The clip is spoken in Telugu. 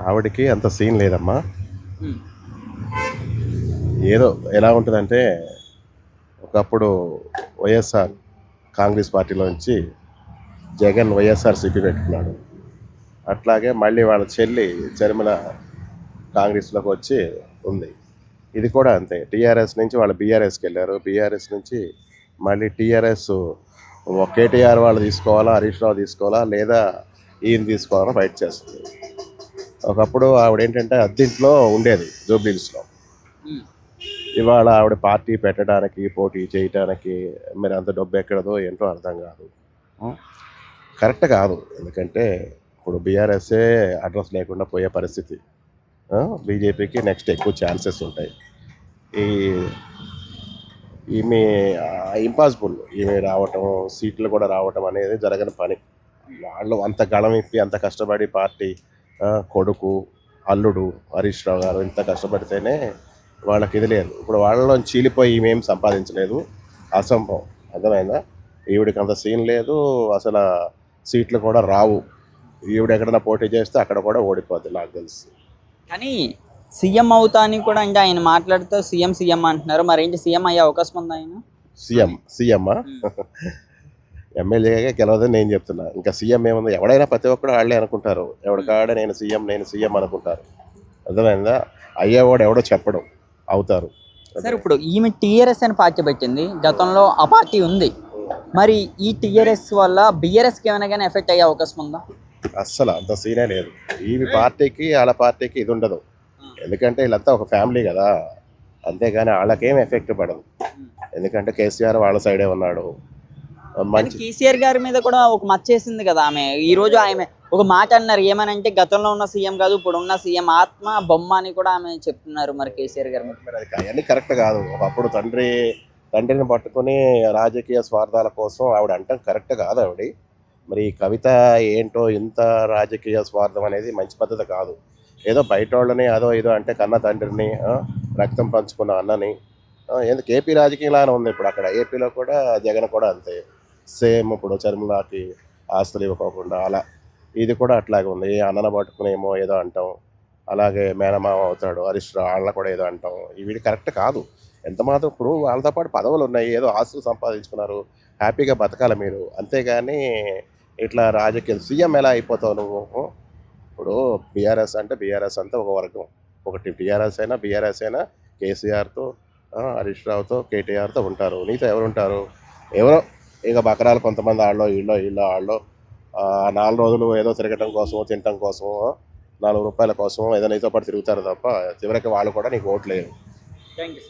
ఆవిడకి అంత సీన్ లేదమ్మా. హ్మ్. ఏదో ఎలా ఉంటుందంటే, ఒకప్పుడు వైఎస్ఆర్ కాంగ్రెస్ పార్టీలోంచి జగన్ వైఎస్ఆర్సీపీ పెట్టుకున్నాడు. అట్లాగే మళ్ళీ వాళ్ళ చెల్లి చర్మిల కాంగ్రెస్లోకి వచ్చి ఉంది. ఇది కూడా అంతే. టీఆర్ఎస్ నుంచి వాళ్ళు బీఆర్ఎస్కి వెళ్ళారు. బీఆర్ఎస్ నుంచి మళ్ళీ టీఆర్ఎస్ కేటీఆర్ వాళ్ళు తీసుకోవాలా, హరీష్ రావు తీసుకోవాలా, లేదా ఈయన తీసుకోవాలని ఫైట్ చేస్తుంది. ఒకప్పుడు ఆవిడ ఏంటంటే అద్దెంట్లో ఉండేది జూబ్లీహిల్స్లో. హ్మ్. ఇవాళ ఆవిడ పార్టీ పెట్టడానికి, పోటీ చేయటానికి మరి అంత డబ్బు ఎక్కడదో ఏంటో అర్థం కాదు. కరెక్ట్ కాదు. ఎందుకంటే ఇప్పుడు బీఆర్ఎస్ఏ అడ్రస్ లేకుండా పోయే పరిస్థితి. బీజేపీకి నెక్స్ట్ ఎక్కువ ఛాన్సెస్ ఉంటాయి. ఈ ఈమె ఇంపాసిబుల్. ఈమె రావటం, సీట్లు కూడా రావటం అనేది జరగని పని. వాళ్ళు అంత గళం ఇప్పి అంత కష్టపడి పార్టీ కొడుకు, అల్లుడు హరీష్ రావు గారు ఇంత కష్టపడితేనే వాళ్ళకి ఇది లేదు. ఇప్పుడు వాళ్ళలో చీలిపోయి ఈమెం సంపాదించలేదు. అసంభవం. అర్థమైందా? ఈవిడికి అంత సీన్ లేదు. అసలు సీట్లు కూడా రావు. ఈవిడ ఎక్కడైనా పోటీ చేస్తే అక్కడ కూడా ఓడిపోద్ది నాకు తెలిసి. కానీ సీఎం అవుతా అని కూడా అంటే ఆయన మాట్లాడుతూ సీఎం అంటున్నారు. మరేంటి సీఎం అయ్యే అవకాశం ఉందా ఆయన? సీఎమ్మా ఎమ్మెల్యేగా గెలవదని నేను చెప్తున్నా. ఇంకా సీఎం ఏముంది? ఎవడైనా ప్రతి ఒక్కరు వాళ్ళే అనుకుంటారు. ఎవడికాడ నేను సీఎం అనుకుంటారు. అర్థమైందా? అయ్యేవాడు ఎవడో చెప్పడం, అవుతారు. సార్ ఇప్పుడు ఈమె టీఆర్ఎస్ అని పార్టీ పెట్టింది. గతంలో ఆ పార్టీ ఉంది. మరి ఈ టీఆర్ఎస్ వల్ల బీఆర్ఎస్కి ఏమైనా కానీ ఎఫెక్ట్ అయ్యే అవకాశం ఉందా? అస్సలు అంత సీనే లేదు. ఈ పార్టీకి వాళ్ళ పార్టీకి ఇది ఉండదు. ఎందుకంటే వీళ్ళంతా ఒక ఫ్యామిలీ కదా. అంతేగాని వాళ్ళకేం ఎఫెక్ట్ పడదు. ఎందుకంటే కేసీఆర్ వాళ్ళ సైడే ఉన్నాడు. మంచి కేసీఆర్ గారి మీద కూడా ఒక మచ్చేసింది కదా ఆమె. ఈ రోజు ఆమె ఒక మాట అన్నారు. ఏమనంటే గతంలో ఉన్న సీఎం కాదు ఇప్పుడు ఉన్న సీఎం ఆత్మ బొమ్మ అని కూడా ఆమె చెప్తున్నారు. మరి కేసీఆర్ గారి మీద అవన్నీ కరెక్ట్ కాదు. ఒకప్పుడు తండ్రిని పట్టుకొని రాజకీయ స్వార్థాల కోసం ఆవిడ అంటాం కరెక్ట్ కాదు ఆవిడ. మరి ఈ కవిత ఏంటో ఇంత రాజకీయ స్వార్థం అనేది మంచి పద్ధతి కాదు. ఏదో బయట వాళ్ళని అదో ఏదో అంటే కన్న తండ్రిని, రక్తం పంచుకున్న అన్నని, ఎందుకు ఏపీ రాజకీయంలానే ఉంది ఇప్పుడు. అక్కడ ఏపీలో కూడా జగన్ కూడా అంతే సేమ్. ఇప్పుడు చర్మలాకి ఆస్తులు ఇవ్వకోకుండా అలా ఇది కూడా అట్లాగే ఉంది. అన్నన పట్టుకునేమో ఏదో అంటాం. అలాగే మేనమామ అవుతాడు హరీష్ రావు, వాళ్ళ కూడా ఏదో అంటాం. వీడి కరెక్ట్ కాదు. ఎంత మాత్రం ఇప్పుడు వాళ్ళతో పాటు పదవులు ఉన్నాయి, ఏదో ఆస్తులు సంపాదించుకున్నారు, హ్యాపీగా బతకాలి మీరు. అంతేగాని ఇట్లా రాజకీయాలు సీఎం ఎలా అయిపోతావు నువ్వు? ఇప్పుడు బీఆర్ఎస్ అంటే బీఆర్ఎస్ అంతా ఒక వర్గం. ఒకటి బీఆర్ఎస్ అయినా కేసీఆర్తో, హరీష్ రావుతో, కేటీఆర్తో ఉంటారు. నీతో ఎవరు ఉంటారు? ఎవరో ఇక బకరాలు కొంతమంది ఆళ్ళో 4 రోజులు ఏదో తిరగటం కోసమో, తినటం కోసమో, ₹4 కోసం ఏదో నీతో పాటు తిరుగుతారు తప్ప చివరికి వాళ్ళు కూడా నీకు ఓట్లేదు. Thank you.